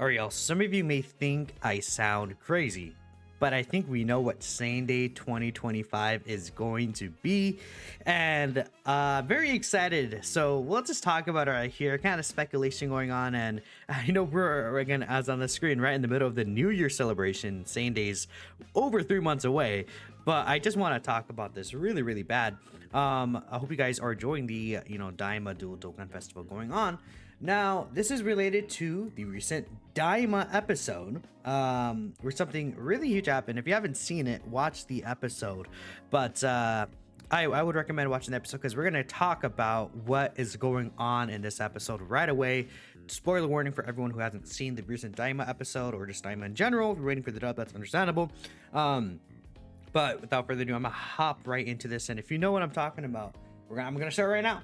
Or else some of you may think I sound crazy, but I think we know what Saiyan Day 2025 is going to be, and very excited. So let's just talk about it right here. Kind of speculation going on, and I know we're again, as on the screen, right in the middle of the New Year celebration. Saiyan Day's over 3 months away, but I just want to talk about this really bad. I hope you guys are enjoying the Daima Dual Dokkan Festival going on. Now, this is related to the recent Daima episode, where something really huge happened. If you haven't seen it, watch the episode. But I would recommend watching the episode because we're going to talk about what is going on in this episode right away. Spoiler warning for everyone who hasn't seen the recent Daima episode or just Daima in general. If you're waiting for the dub, that's understandable. But without further ado, I'm going to hop right into this. And if you know what I'm talking about, I'm going to start right now.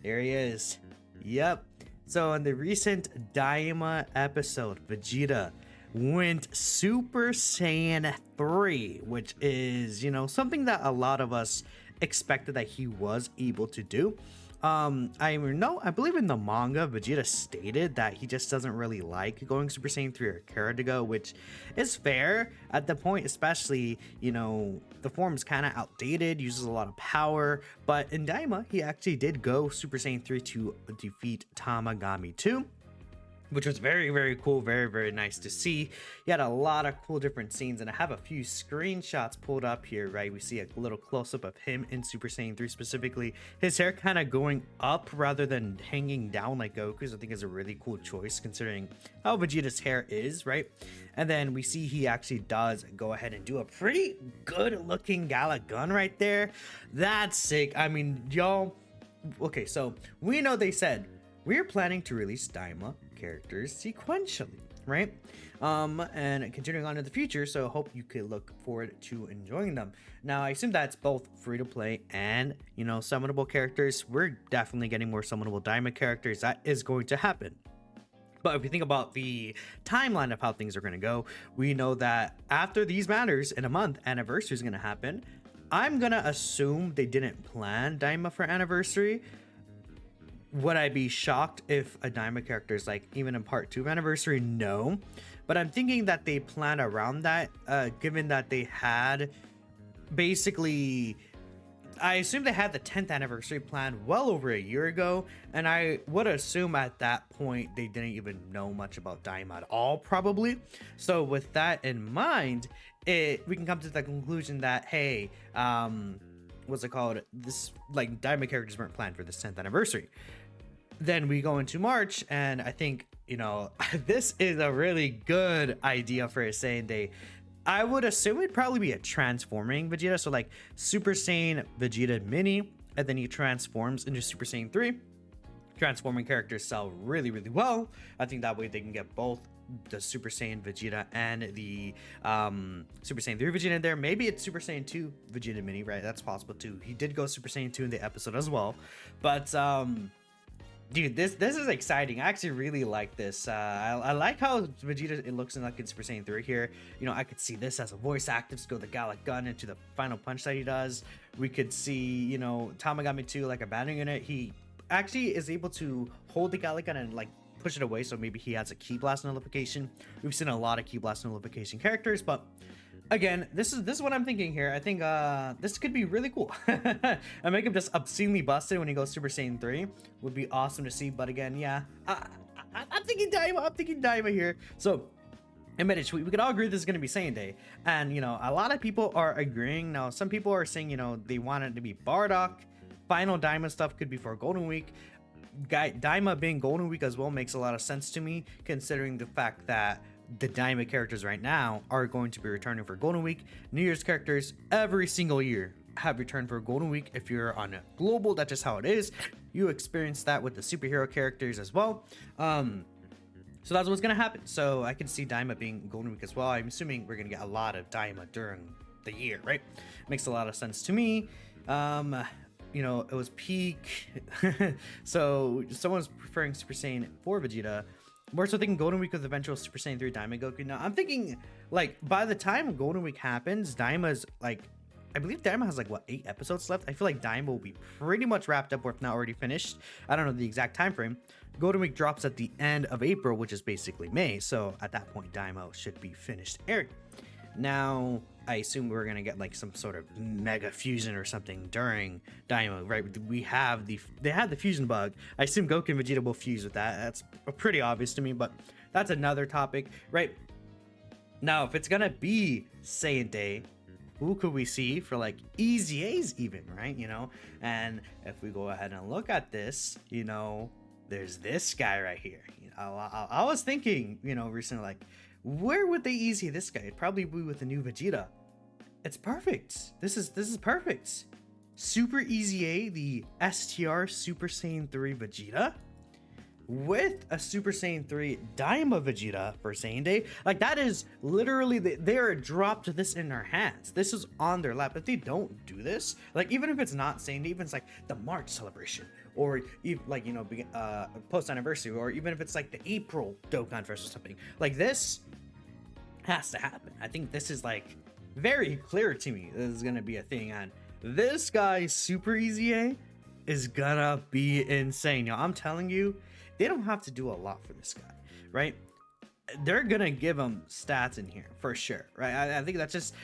There he is. Yep. So in the recent Daima episode, Vegeta went Super Saiyan 3, which is, something that a lot of us expected that he was able to do. I believe in the manga, Vegeta stated that he just doesn't really like going Super Saiyan 3 or Karadigo, which is fair at the point, especially, the form is kind of outdated, uses a lot of power, but in Daima, he actually did go Super Saiyan 3 to defeat Tamagami 2. Which was very cool, very nice to see. He had a lot of cool different scenes, and I have a few screenshots pulled up here, right? We see a little close-up of him in Super Saiyan 3 specifically. His hair kind of going up rather than hanging down like Goku's, I think is a really cool choice considering how Vegeta's hair is, right? And then we see he actually does go ahead and do a pretty good looking Gala gun right there. That's sick. I mean, y'all, okay, so we know they said we're planning to release Daima characters sequentially, right? And continuing on in the future, so hope you could look forward to enjoying them. Now, I assume that's both free to play and, summonable characters. We're definitely getting more summonable Daima characters. That is going to happen. But if you think about the timeline of how things are going to go, we know that after these matters in a month, anniversary is going to happen. I'm going to assume they didn't plan Daima for anniversary. Would I be shocked if a Daima character is like even in part 2 of anniversary? No, but I'm thinking that they plan around that, given that they had basically, I assume they had the 10th anniversary planned well over a year ago, and I would assume at that point they didn't even know much about Daima at all, probably. So with that in mind, we can come to the conclusion that, hey, what's it called? This, like, Daima characters weren't planned for this 10th anniversary. Then we go into March, and I think, this is a really good idea for a Saiyan Day. I would assume it'd probably be a transforming Vegeta, so like Super Saiyan Vegeta Mini, and then he transforms into Super Saiyan 3. Transforming characters sell really well. I think that way they can get both the Super Saiyan Vegeta and the Super Saiyan 3 Vegeta in there. Maybe it's Super Saiyan 2 Vegeta Mini, right? That's possible too. He did go Super Saiyan 2 in the episode as well. But dude, this is exciting. I actually really like this. I like how Vegeta it looks in like in Super Saiyan 3 here. I could see this as a voice active to go the Gala gun into the final punch that he does. We could see, Tamagami 2 like abandoning it. He actually is able to hold the Gala gun and like push it away, so maybe he has a Ki Blast notification. We've seen a lot of Ki Blast notification characters, but again, this is what I'm thinking here. I think this could be really cool. And make him just obscenely busted when he goes Super Saiyan 3 would be awesome to see. But again, yeah, I'm thinking Daima here. So admit it, we could all agree this is going to be Saiyan Day, and a lot of people are agreeing. Now some people are saying they want it to be Bardock. Final Daima stuff could be for Golden Week. Daima being Golden Week as well makes a lot of sense to me, considering the fact that the Daima characters right now are going to be returning for Golden Week. New Year's characters every single year have returned for Golden Week. If you're on a global, that's just how it is. You experience that with the superhero characters as well. So that's what's gonna happen. So I can see Daima being Golden Week as well. I'm assuming we're gonna get a lot of Daima during the year, right? Makes a lot of sense to me. It was peak. So someone's preferring Super Saiyan 4 Vegeta. More so thinking Golden Week with eventual Super Saiyan 3 Daima Goku. Now I'm thinking like by the time Golden Week happens, Daima's like I believe Daima has like what 8 episodes left. I feel like Daima will be pretty much wrapped up, or if not already finished. I don't know the exact time frame. Golden Week drops at the end of April, which is basically May. So at that point, Daima should be finished airing. Now, I assume we're gonna get like some sort of mega fusion or something during Daima, right? They have the fusion bug. I assume Goku and Vegeta will fuse with that. That's pretty obvious to me, but that's another topic, right? Now, if it's gonna be Saiyan Day, who could we see for like EZAs even, right? You know, and if we go ahead and look at this, you know, there's this guy right here. You know, I was thinking, you know, recently, like, where would they EZ this guy? It'd probably be with the new Vegeta. It's perfect. This is perfect. Super EZA, the STR Super Saiyan 3 Vegeta, with a Super Saiyan 3 Daima Vegeta for Saiyan Day. Like, that is literally, they are dropped this in their hands. This is on their lap. If they don't do this, like, even if it's not Saiyan Day, even if it's like the March celebration, or even like, you know, post anniversary, or even if it's like the April Dokkan Fest or something, like, this has to happen. I think this is like very clear to me this is gonna be a thing, and this guy Super EZA is gonna be insane, y'all. I'm telling you, they don't have to do a lot for this guy, right? They're gonna give him stats in here for sure, right? I think that's just,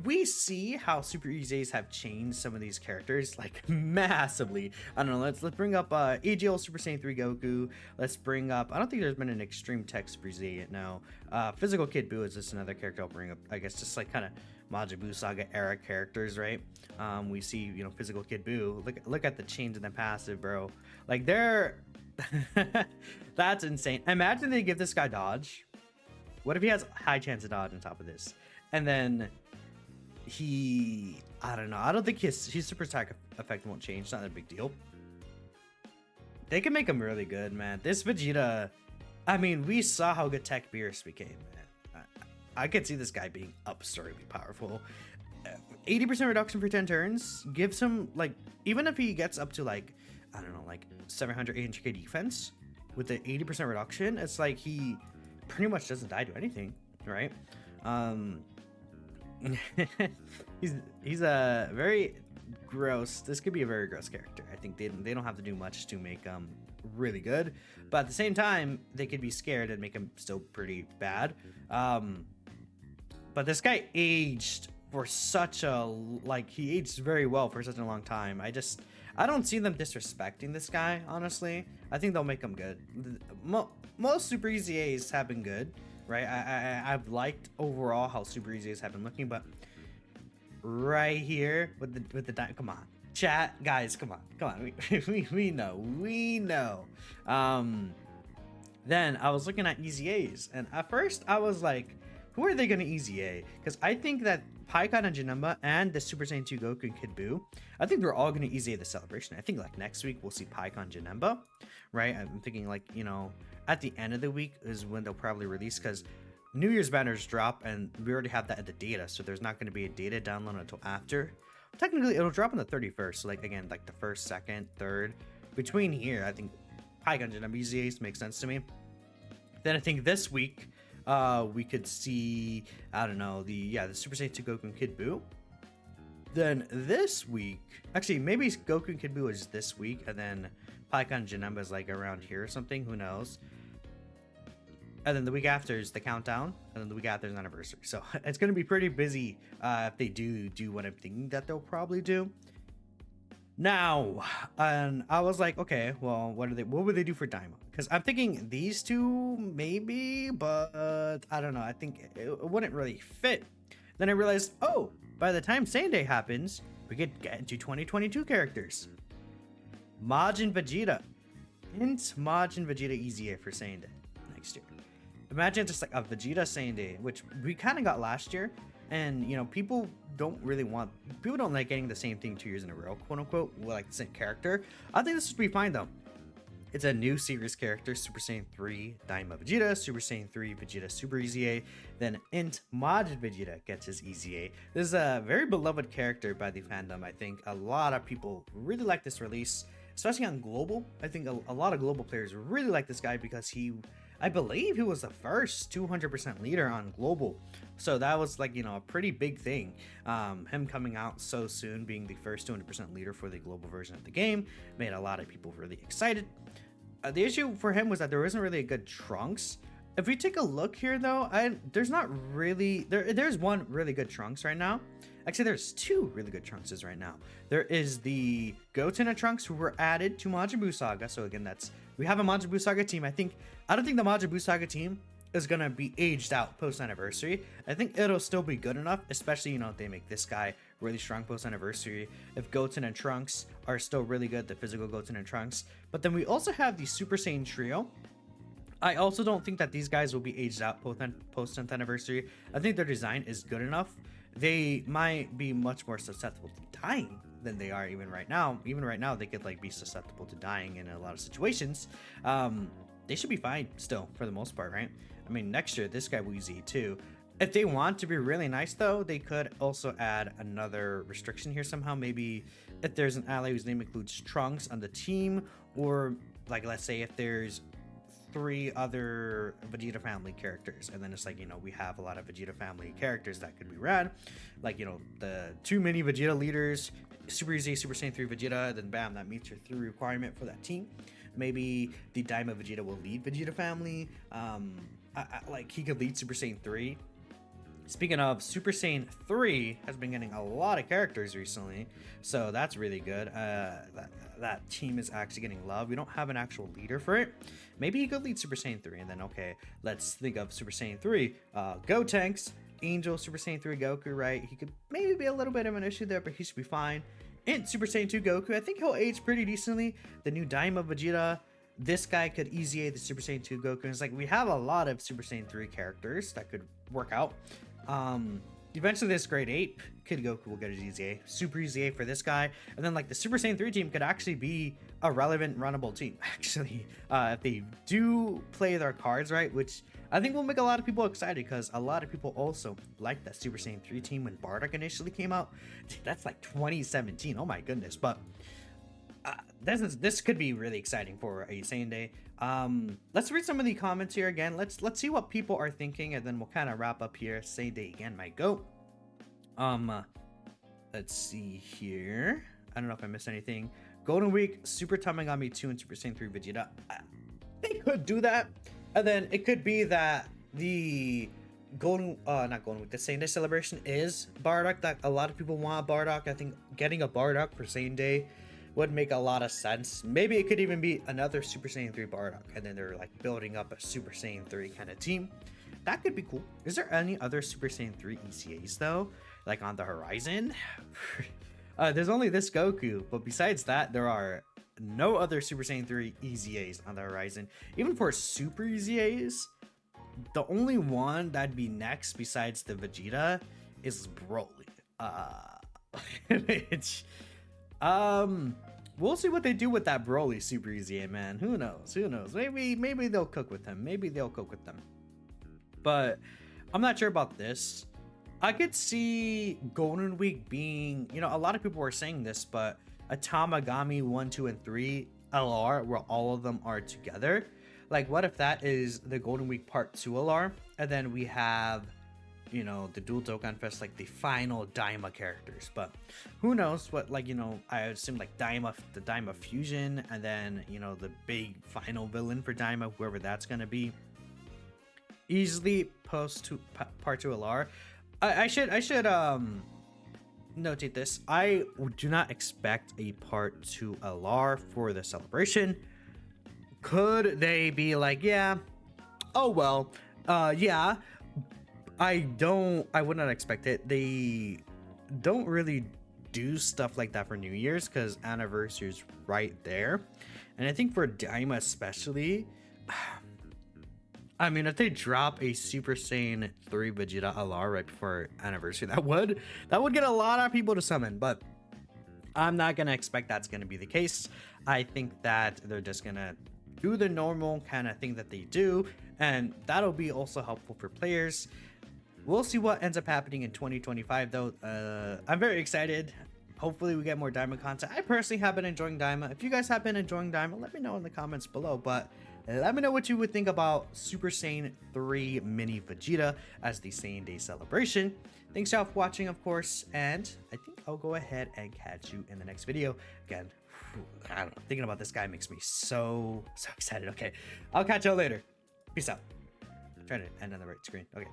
we see how Super EZAs have changed some of these characters like massively. I don't know, let's bring up AGL Super Saiyan 3 Goku. Let's bring up, I don't think there's been an Extreme Tech Super EZA yet. No, Physical Kid Buu is just another character I'll bring up, I guess, just like kind of Majin Buu Saga era characters, right? We see, you know, Physical Kid Buu. Look at the change in the passive, bro. Like, they're that's insane. Imagine they give this guy dodge. What if he has a high chance of dodge on top of this, and then I don't know, I don't think his super attack effect won't change. It's not a big deal. They can make him really good, man. This Vegeta, I mean, we saw how good Tech Beerus became, man. I could see this guy being absurdly powerful. 80% reduction for 10 turns gives him, like, even if he gets up to like, I don't know, like 700, 800k defense with the 80% reduction, it's like he pretty much doesn't die to anything, right? He's a very gross, this could be a very gross character. I think they don't have to do much to make him really good, but at the same time, they could be scared and make him still pretty bad. But this guy aged for such a, like, he aged very well for such a long time. I don't see them disrespecting this guy, honestly. I think they'll make him good. Most Super EZAs have been good, right? I've liked overall how Super EZAs have been looking, but right here with the come on, chat guys, come on, we know. Then I was looking at EZAs, and at first I was like, who are they gonna EZA? Because I think that Pikkon and Janemba and the Super Saiyan 2 Goku and Kid Buu, I think they're all gonna EZA the celebration. I think like next week we'll see Pikkon Janemba, right? I'm thinking like, you know, at the end of the week is when they'll probably release, because New Year's banners drop and we already have that at the data, so there's not going to be a data download until after. Technically it'll drop on the 31st, so like again, like the 1st, 2nd, 3rd, between here, I think Pikkon Janemba EZAs make sense to me. Then I think this week we could see, I don't know, the Super Saiyan 2 Goku and Kid Buu. Then this week, actually maybe Goku and Kid Buu is this week, and then Pikkon Janemba is like around here or something, who knows. And then the week after is the countdown, and then the week after is an anniversary. So it's going to be pretty busy if they do what I'm thinking that they'll probably do. Now, and I was like, okay, well, what would they do for Daima? Because I'm thinking these two maybe, but I don't know. I think it wouldn't really fit. Then I realized, oh, by the time Saiyan Day happens, we could get into 2022 characters. Majin Vegeta. Hint Majin Vegeta EZA for Saiyan Day next year. Imagine just like a Vegeta Saiyan Day, which we kind of got last year. And, you know, people don't like getting the same thing 2 years in a row, quote unquote, like the same character. I think this would be fine though. It's a new series character, Super Saiyan 3 Daima Vegeta, Super Saiyan 3 Vegeta Super EZA, then Int Majin Vegeta gets his EZA. This is a very beloved character by the fandom. I think a lot of people really like this release, especially on global. I think a lot of global players really like this guy because he I believe he was the first 200% leader on global. So that was like, a pretty big thing. Him coming out so soon, being the first 200% leader for the global version of the game, made a lot of people really excited. The issue for him was that there wasn't really a good Trunks. If we take a look here though, there's not really, there's one really good Trunks right now. Actually, there's two really good Trunkses right now. There is the Goten and Trunks who were added to Majin Buu Saga. So again, we have a Majin Buu Saga team. I don't think the Majin Buu Saga team is gonna be aged out post anniversary. I think it'll still be good enough, especially if they make this guy really strong post anniversary. If Goten and Trunks are still really good, the physical Goten and Trunks. But then we also have the Super Saiyan trio. I also don't think that these guys will be aged out post 10th anniversary. I think their design is good enough. They might be much more susceptible to dying than they are even right now. Even right now, they could be susceptible to dying in a lot of situations. They should be fine still for the most part, right? I mean, next year, this guy will use E2. If they want to be really nice though, they could also add another restriction here somehow. Maybe if there's an ally whose name includes Trunks on the team, or let's say if there's 3 other Vegeta family characters, and then it's we have a lot of Vegeta family characters that could be rad, the 2 mini Vegeta leaders, Super EZA, Super Saiyan 3 Vegeta, then bam, that meets your 3 requirement for that team. Maybe the Daima Vegeta will lead Vegeta family. He could lead Super Saiyan 3. Speaking of, Super Saiyan 3 has been getting a lot of characters recently, so that's really good. That team is actually getting love. We don't have an actual leader for it. Maybe he could lead Super Saiyan 3, and then, okay, let's think of Super Saiyan 3. Gotenks, Angel, Super Saiyan 3 Goku, right? He could maybe be a little bit of an issue there, but he should be fine. And Super Saiyan 2 Goku, I think he'll age pretty decently. The new Daima Vegeta, this guy could EZA the Super Saiyan 2 Goku. And it's we have a lot of Super Saiyan 3 characters that could work out. Eventually this grade 8 Kid Goku will get his EZA, Super EZA for this guy, and then the Super Saiyan 3 team could actually be a relevant runnable team actually, if they do play their cards right, which I think will make a lot of people excited, because a lot of people also like that Super Saiyan 3 team when Bardock initially came out. That's 2017, oh my goodness. But this could be really exciting for a Saiyan Day. Let's read some of the comments here again. Let's see what people are thinking, and then we'll kind of wrap up here. Saiyan Day again might go. Let's see here. I don't know if I missed anything. Golden Week, Super Tamagami 2 and Super Saiyan 3 Vegeta. They could do that. And then it could be that the not Golden Week, the Saiyan Day celebration is Bardock. That a lot of people want Bardock. I think getting a Bardock for Saiyan Day would make a lot of sense. Maybe it could even be another Super Saiyan 3 Bardock, and then they're building up a Super Saiyan 3 kind of team. That could be cool. Is there any other Super Saiyan 3 ECAs though, on the horizon? There's only this Goku, but besides that, there are no other Super Saiyan 3 EZAs on the horizon. Even for Super EZAs, the only one that'd be next besides the Vegeta is Broly. We'll see what they do with that Broly Super EZA, man. Who knows? Maybe they'll cook with them. But I'm not sure about this. I could see Golden Week being, a lot of people were saying this, but a Tamagami 1, 2, and 3 LR where all of them are together. What if that is the Golden Week Part 2 LR, and then we have, the Dual Dokkan Fest, the final Daima characters. But who knows what, I assume Daima, the Daima Fusion, and then, the big final villain for Daima, whoever that's going to be. Easily post to Part 2 LR. I should notate this. I do not expect a Part 2 LR for the celebration. Could they be yeah, oh well, yeah. I would not expect it. They don't really do stuff like that for New Year's, because anniversary is right there. And I think for Daima especially, I mean, if they drop a Super Saiyan 3 Vegeta LR right before anniversary, that would get a lot of people to summon. But I'm not gonna expect that's gonna be the case. I think that they're just gonna do the normal kind of thing that they do, and that'll be also helpful for players. We'll see what ends up happening in 2025 though. I'm very excited. Hopefully we get more Daima content. I personally have been enjoying Daima. If you guys have been enjoying Daima, let me know in the comments below. But let me know what you would think about Super Saiyan 3 Mini Vegeta as the Saiyan Day celebration. Thanks y'all for watching, of course, and I think I'll go ahead and catch you in the next video. Again, I don't know, thinking about this guy makes me so excited. Okay, I'll catch y'all later. Peace out. I'm trying to end on the right screen. Okay.